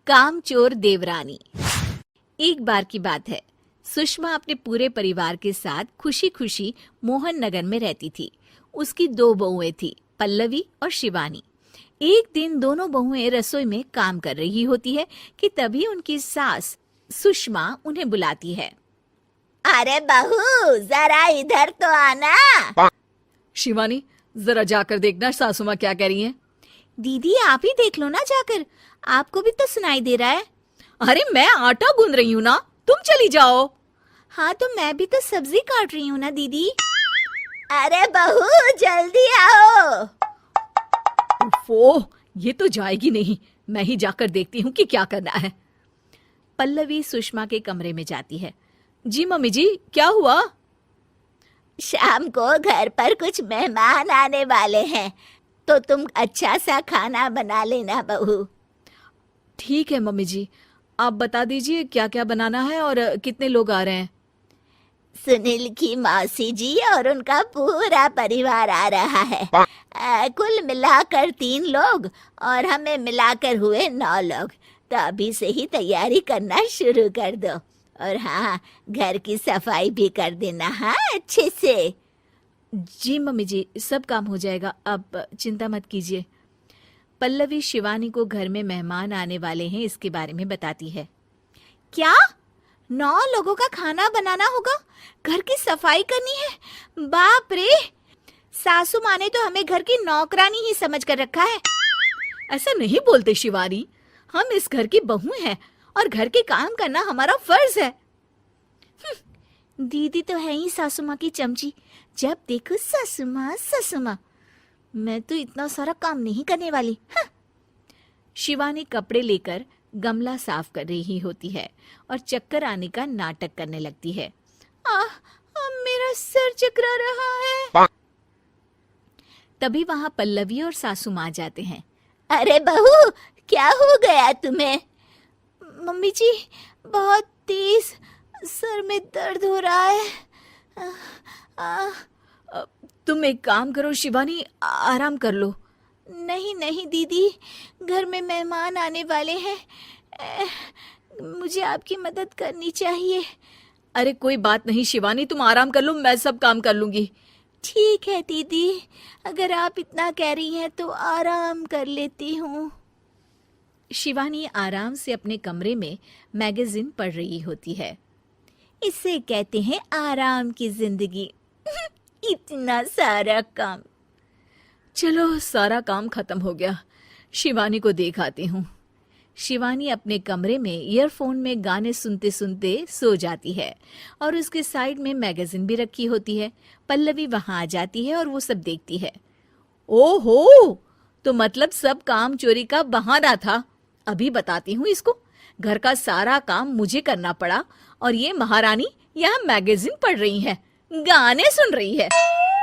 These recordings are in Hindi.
कामचोर देवरानी। एक बार की बात है, सुषमा अपने पूरे परिवार के साथ खुशी खुशी मोहन नगर में रहती थी। उसकी 2 बहुएं थी, पल्लवी और शिवानी। एक दिन दोनों बहुएं रसोई में काम कर रही होती है कि तभी उनकी सास सुषमा उन्हें बुलाती है। अरे बहू, जरा इधर तो आना। शिवानी, जरा जाकर देखना सासू माँ क्या कह रही हैं। दीदी आप ही देख लो ना जाकर, आपको भी तो सुनाई दे रहा है। अरे मैं आटा गूंद रही हूँ ना, तुम चली जाओ। हाँ तो मैं भी तो सब्जी काट रही हूँ ना दीदी। अरे बहू जल्दी आओ। ओह, ये तो जाएगी नहीं, मैं ही जाकर देखती हूँ कि क्या करना है। पल्लवी सुषमा के कमरे में जाती है। जी मम्मी जी, क्या हुआ? शाम को घर पर कुछ मेहमान आने वाले हैं, तो तुम अच्छा सा खाना बना लेना बहू। ठीक है मम्मी जी, आप बता दीजिए क्या क्या बनाना है और कितने लोग आ रहे हैं। सुनील की मौसी जी और उनका पूरा परिवार आ रहा है। कुल मिलाकर 3 लोग और हमें मिलाकर हुए 9 लोग। तो अभी से ही तैयारी करना शुरू कर दो। और हाँ, घर की सफाई भी कर देना, हाँ अच्छे से। जी मम्मी जी, सब काम हो जाएगा, आप चिंता मत कीजिए। पल्लवी शिवानी को घर में मेहमान आने वाले हैं इसके बारे में बताती है। क्या 9 लोगों का खाना बनाना होगा, घर की सफाई करनी है? बाप रे, सासू माँ ने तो हमें घर की नौकरानी ही समझ कर रखा है। ऐसा नहीं बोलते शिवानी, हम इस घर की बहू हैं और घर के काम करना हमारा फर्ज है। दीदी तो है ही सासू माँ की चमची, जब देखो सासू माँ सासू माँ। मैं तो इतना सारा काम नहीं करने वाली। शिवानी कपड़े लेकर गमला साफ कर रही होती है और चक्कर आने का नाटक करने लगती है। मेरा सर चकरा रहा है। तभी वहां पल्लवी और सासू माँ जाते हैं। अरे बहू, क्या हो गया तुम्हें? मम्मी जी, बहुत तेज सर में दर्द हो रहा है। तुम एक काम करो शिवानी, आराम कर लो। नहीं नहीं दीदी, घर में मेहमान आने वाले हैं, मुझे आपकी मदद करनी चाहिए। अरे कोई बात नहीं शिवानी, तुम आराम कर लो, मैं सब काम कर लूंगी। ठीक है दीदी, अगर आप इतना कह रही हैं तो आराम कर लेती हूँ। शिवानी आराम से अपने कमरे में मैगजीन पढ़ रही होती है। इसे कहते हैं आराम की जिंदगी। इतना सारा काम। चलो सारा काम खत्म हो गया, शिवानी को देख आती हूँ। शिवानी अपने कमरे में ईयरफोन में गाने सुनते सुनते सो जाती है और उसके साइड में मैगजीन भी रखी होती है। पल्लवी वहां आ जाती है और वो सब देखती है। ओहो, तो मतलब सब काम चोरी का बहाना था। अभी बताती हूँ इसको। घर का सारा काम मुझे करना पड़ा और ये महारानी यहाँ मैगजीन पढ़ रही है, गाने सुन रही है।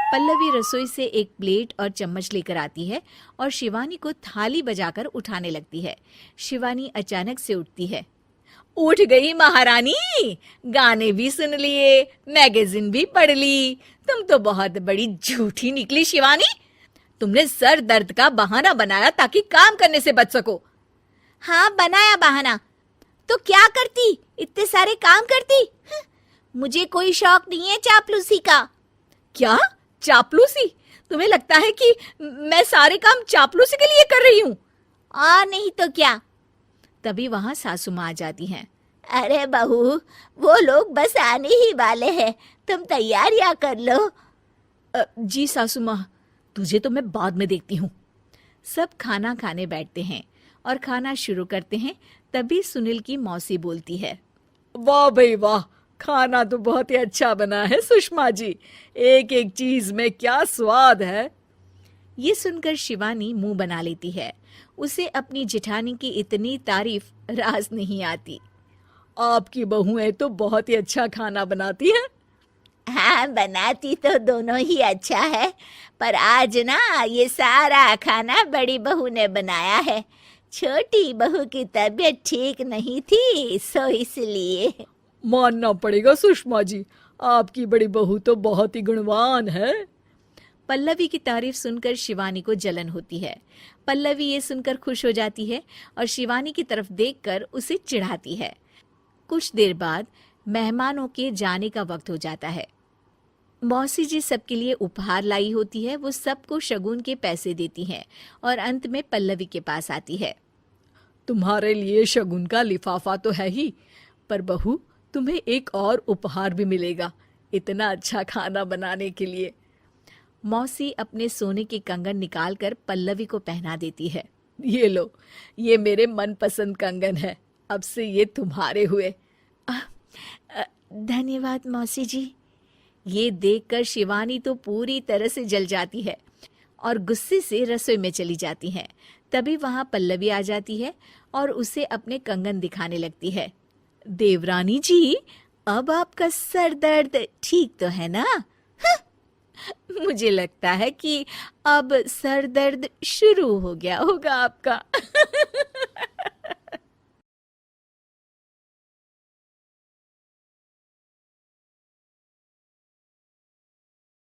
पल्लवी रसोई से एक प्लेट और चम्मच लेकर आती है और शिवानी को थाली बजाकर उठाने लगती है। शिवानी अचानक से उठती है। उठ गई महारानी, गाने भी सुन लिए, मैगजीन भी पढ़ ली। तुम तो बहुत बड़ी झूठी निकली शिवानी। तुमने सर दर्द का बहाना बनाया ताकि काम करने से बच सको। हाँ बनाया बहाना, तो क्या करती, इतने सारे काम करती। मुझे कोई शौक नहीं है चापलूसी का। क्या चापलूसी? तुम्हें लगता है कि मैं सारे काम चापलूसी के लिए कर रही हूँ? और नहीं तो क्या। तभी वहां सासू माँ आ जाती हैं। अरे बहू, वो लोग बस आने ही वाले हैं, तुम तैयारियां कर लो। जी सासू माँ, तुझे तो मैं बाद में देखती हूँ। सब खाना खाने बैठते हैं और खाना शुरू करते हैं। तभी सुनील की मौसी बोलती है। वाह भाई वाह, खाना तो बहुत ही अच्छा बना है सुषमा जी, एक एक चीज में क्या स्वाद है। ये सुनकर शिवानी मुंह बना लेती है। उसे अपनी जेठानी की इतनी तारीफ रास नहीं आती। आपकी बहुएं तो बहुत ही अच्छा खाना बनाती हैं। हाँ, बनाती तो दोनों ही अच्छा है, पर आज ना ये सारा खाना बड़ी बहू ने बनाया है। छोटी बहू की तबीयत ठीक नहीं थी, सो इसलिए। मानना पड़ेगा सुषमा जी, आपकी बड़ी बहू तो बहुत ही गुणवान है। पल्लवी की तारीफ सुनकर शिवानी को जलन होती है। पल्लवी ये सुनकर खुश हो जाती है और शिवानी की तरफ देखकर उसे चिढ़ाती है। कुछ देर बाद मेहमानों के जाने का वक्त हो जाता है। मौसी जी सबके लिए उपहार लाई होती है। वो सबको शगुन के पैसे देती हैं और अंत में पल्लवी के पास आती है। तुम्हारे लिए शगुन का लिफाफा तो है ही, पर बहू तुम्हें एक और उपहार भी मिलेगा इतना अच्छा खाना बनाने के लिए। मौसी अपने सोने के कंगन निकालकर पल्लवी को पहना देती है। ये लो, ये मेरे मनपसंद कंगन है, अब से ये तुम्हारे हुए। धन्यवाद मौसी जी। ये देखकर शिवानी तो पूरी तरह से जल जाती है और गुस्से से रसोई में चली जाती है। तभी वहां पल्लवी आ जाती है और उसे अपने कंगन दिखाने लगती है। देवरानी जी, अब आपका सर दर्द ठीक तो है ना? मुझे लगता है कि अब सर दर्द शुरू हो गया होगा आपका।